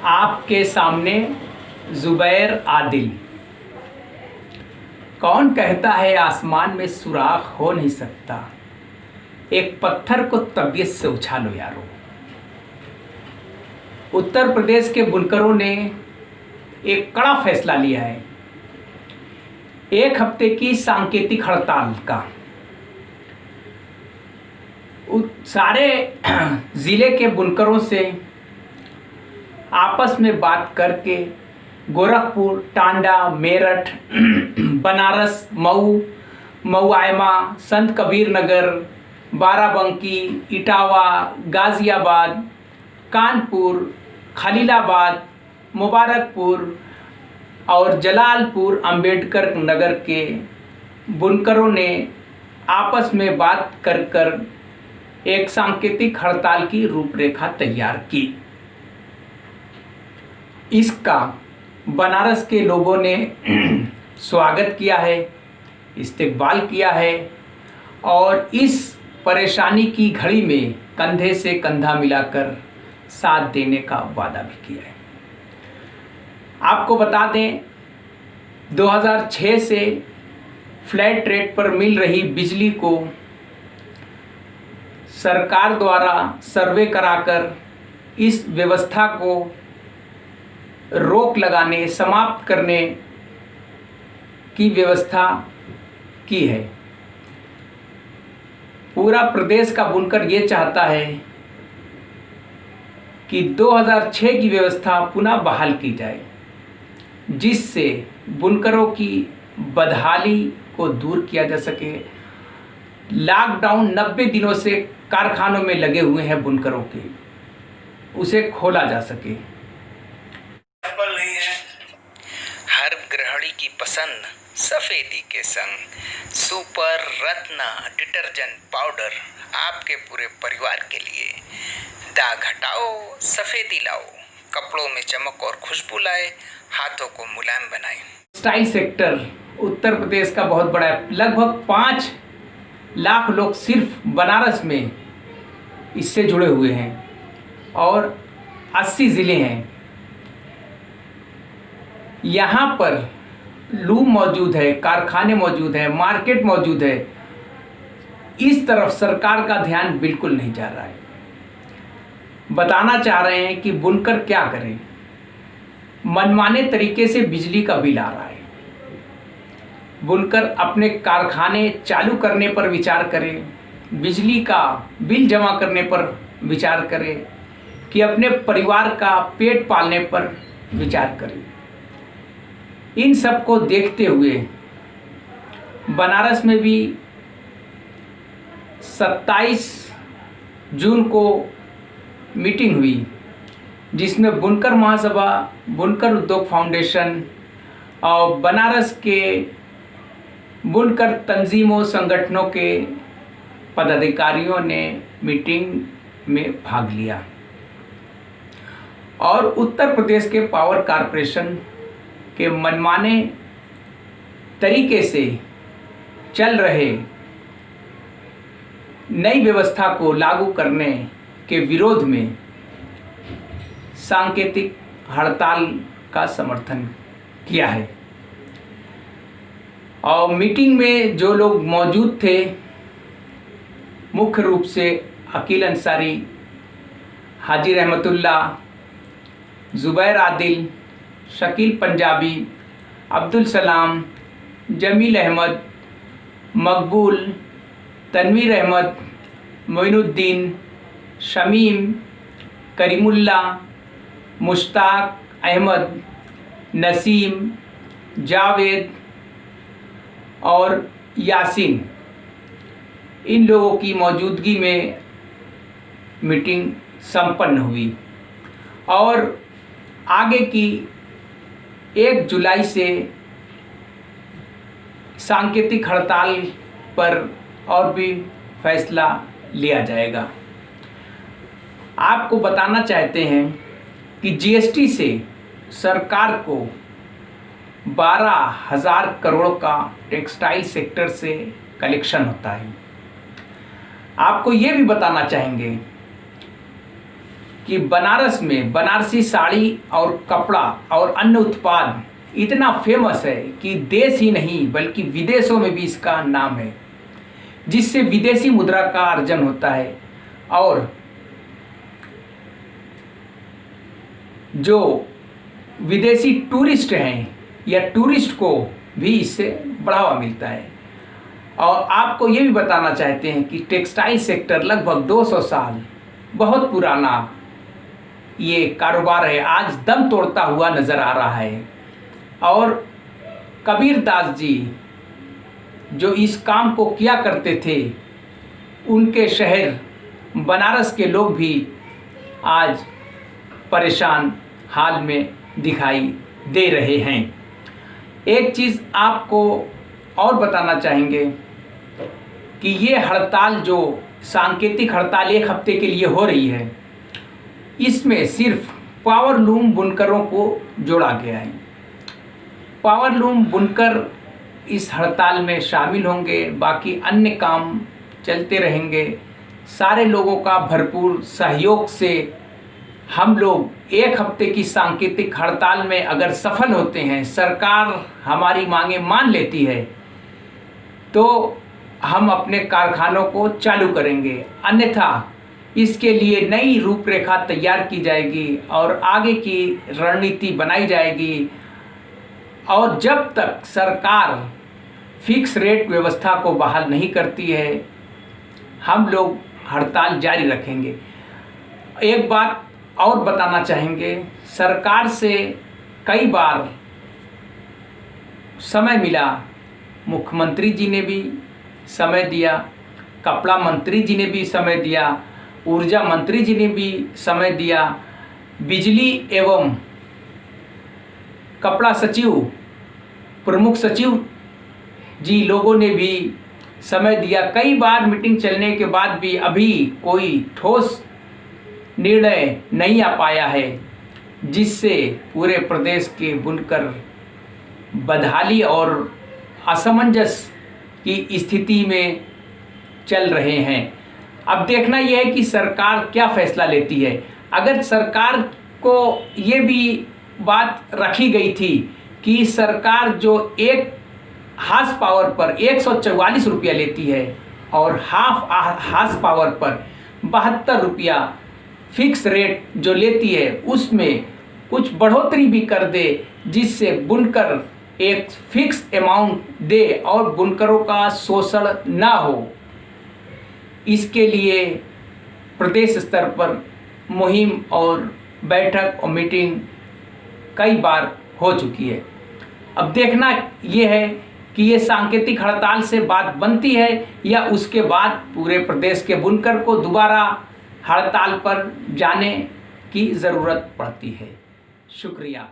आपके सामने ज़ुबैर आदिल। कौन कहता है आसमान में सुराख हो नहीं सकता, एक पत्थर को तबीयत से उछालो यारो। उत्तर प्रदेश के बुनकरों ने एक कड़ा फैसला लिया है, 1 हफ्ते की सांकेतिक हड़ताल का। सारे ज़िले के बुनकरों से आपस में बात करके गोरखपुर, टांडा, मेरठ, बनारस, मऊ, मऊआयमा, संत कबीर नगर, बाराबंकी, इटावा, गाज़ियाबाद, कानपुर, खलीलाबाद, मुबारकपुर और जलालपुर अंबेडकर नगर के बुनकरों ने आपस में बात कर एक सांकेतिक हड़ताल की रूपरेखा तैयार की। इसका बनारस के लोगों ने स्वागत किया है, इस्तकबाल किया है और इस परेशानी की घड़ी में कंधे से कंधा मिलाकर साथ देने का वादा भी किया है। आपको बता दें, 2006 से फ्लैट रेट पर मिल रही बिजली को सरकार द्वारा सर्वे कराकर इस व्यवस्था को रोक लगाने, समाप्त करने की व्यवस्था की है। पूरा प्रदेश का बुनकर ये चाहता है कि 2006 की व्यवस्था पुनः बहाल की जाए, जिससे बुनकरों की बदहाली को दूर किया जा सके। लॉकडाउन 90 दिनों से कारखानों में लगे हुए हैं बुनकरों के, उसे खोला जा सके। नहीं है हर गृहिणी की पसंद सफेदी के संग सुपर रत्ना डिटर्जेंट पाउडर आपके पूरे परिवार के लिए। दाग हटाओ, सफेदी लाओ, कपड़ों में चमक और खुशबू लाए, हाथों को मुलायम बनाए। टेक्सटाइल सेक्टर उत्तर प्रदेश का बहुत बड़ा है। लगभग 5 लाख लोग सिर्फ बनारस में इससे जुड़े हुए हैं और 80 ज़िले हैं। यहाँ पर लूम मौजूद है, कारखाने मौजूद हैं, मार्केट मौजूद है। इस तरफ सरकार का ध्यान बिल्कुल नहीं जा रहा है। बताना चाह रहे हैं कि बुनकर क्या करें। मनमाने तरीके से बिजली का बिल आ रहा है। बुनकर अपने कारखाने चालू करने पर विचार करें, बिजली का बिल जमा करने पर विचार करें, कि अपने परिवार का पेट पालने पर विचार करें। इन सब को देखते हुए बनारस में भी 27 जून को मीटिंग हुई, जिसमें बुनकर महासभा, बुनकर उद्योग फाउंडेशन और बनारस के बुनकर तंजीमों संगठनों के पदाधिकारियों ने मीटिंग में भाग लिया और उत्तर प्रदेश के पावर कॉरपोरेशन के मनमाने तरीके से चल रहे नई व्यवस्था को लागू करने के विरोध में सांकेतिक हड़ताल का समर्थन किया है। और मीटिंग में जो लोग मौजूद थे, मुख्य रूप से अकील अंसारी, हाजी रहमतुल्ला, ज़ुबैर आदिल, शकील पंजाबी, अब्दुल सलाम, जमील अहमद, मकबूल, तनवीर अहमद, मोइनुद्दीन, शमीम, करीमुल्ला, मुश्ताक अहमद, नसीम, जावेद और यासीन, इन लोगों की मौजूदगी में मीटिंग संपन्न हुई और आगे की 1 जुलाई से सांकेतिक हड़ताल पर और भी फैसला लिया जाएगा। आपको बताना चाहते हैं कि जीएसटी से सरकार को 12,000 करोड़ का टेक्सटाइल सेक्टर से कलेक्शन होता है। आपको ये भी बताना चाहेंगे कि बनारस में बनारसी साड़ी और कपड़ा और अन्य उत्पाद इतना फेमस है कि देश ही नहीं बल्कि विदेशों में भी इसका नाम है, जिससे विदेशी मुद्रा का अर्जन होता है और जो विदेशी टूरिस्ट हैं या टूरिस्ट को भी इससे बढ़ावा मिलता है। और आपको ये भी बताना चाहते हैं कि टेक्सटाइल सेक्टर लगभग 200 साल बहुत पुराना ये कारोबार है, आज दम तोड़ता हुआ नज़र आ रहा है। और कबीर दास जी जो इस काम को किया करते थे, उनके शहर बनारस के लोग भी आज परेशान हाल में दिखाई दे रहे हैं। एक चीज़ आपको और बताना चाहेंगे कि ये हड़ताल जो सांकेतिक हड़ताल 1 हफ्ते के लिए हो रही है, इसमें सिर्फ पावर लूम बुनकरों को जोड़ा गया है। पावर लूम बुनकर इस हड़ताल में शामिल होंगे, बाकी अन्य काम चलते रहेंगे। सारे लोगों का भरपूर सहयोग से हम लोग 1 हफ्ते की सांकेतिक हड़ताल में अगर सफल होते हैं, सरकार हमारी मांगें मान लेती है, तो हम अपने कारखानों को चालू करेंगे। अन्यथा इसके लिए नई रूपरेखा तैयार की जाएगी और आगे की रणनीति बनाई जाएगी। और जब तक सरकार फिक्स रेट व्यवस्था को बहाल नहीं करती है, हम लोग हड़ताल जारी रखेंगे। एक बात और बताना चाहेंगे, सरकार से कई बार समय मिला, मुख्यमंत्री जी ने भी समय दिया, कपड़ा मंत्री जी ने भी समय दिया, ऊर्जा मंत्री जी ने भी समय दिया, बिजली एवं कपड़ा सचिव प्रमुख सचिव जी लोगों ने भी समय दिया। कई बार मीटिंग चलने के बाद भी अभी कोई ठोस निर्णय नहीं आ पाया है, जिससे पूरे प्रदेश के बुनकर बदहाली और असमंजस की स्थिति में चल रहे हैं। अब देखना यह है कि सरकार क्या फैसला लेती है। अगर सरकार को ये भी बात रखी गई थी कि सरकार जो एक हार्स पावर पर 144 रुपया लेती है और हाफ हार्स पावर पर 72 रुपया फिक्स रेट जो लेती है, उसमें कुछ बढ़ोतरी भी कर दे, जिससे बुनकर एक फिक्स अमाउंट दे और बुनकरों का शोषण ना हो। इसके लिए प्रदेश स्तर पर मुहिम और बैठक और मीटिंग कई बार हो चुकी है। अब देखना यह है कि ये सांकेतिक हड़ताल से बात बनती है या उसके बाद पूरे प्रदेश के बुनकर को दोबारा हड़ताल पर जाने की ज़रूरत पड़ती है। शुक्रिया।